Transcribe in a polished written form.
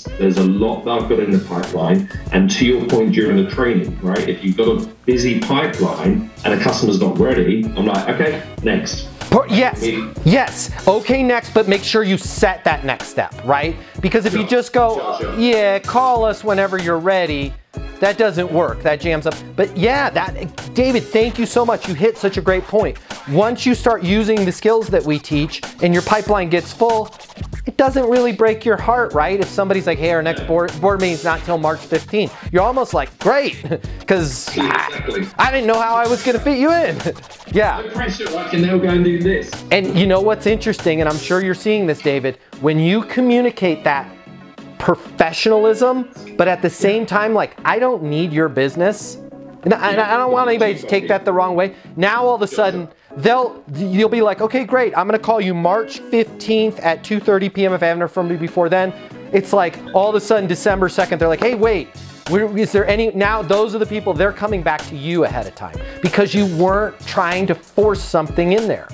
There's a lot that I've got in the pipeline, and to your point during the training, right? If you've got a busy pipeline and a customer's not ready, I'm like, okay, next. Yes, okay, next, but make sure you set that next step, right? Because if you just go, yeah, call us whenever you're ready, that doesn't work, that jams up. But yeah, David, thank you so much. You hit such a great point. Once you start using the skills that we teach and your pipeline gets full, it doesn't really break your heart, right? If somebody's like, hey, our next board meeting's not till March 15th, you're almost like, great, because I didn't know how I was gonna fit you in. Yeah. No pressure, I can now go and do this. And you know what's interesting, and I'm sure you're seeing this, David, when you communicate that professionalism, but at the same time, like, I don't need your business. And I don't want anybody to take that the wrong way. Now all of a sudden, you'll be like, okay, great, I'm gonna call you March 15th at 2:30 p.m. if I haven't heard from you before then. It's like, all of a sudden, December 2nd, they're like, hey, wait, is there any, now those are the people, they're coming back to you ahead of time because you weren't trying to force something in there.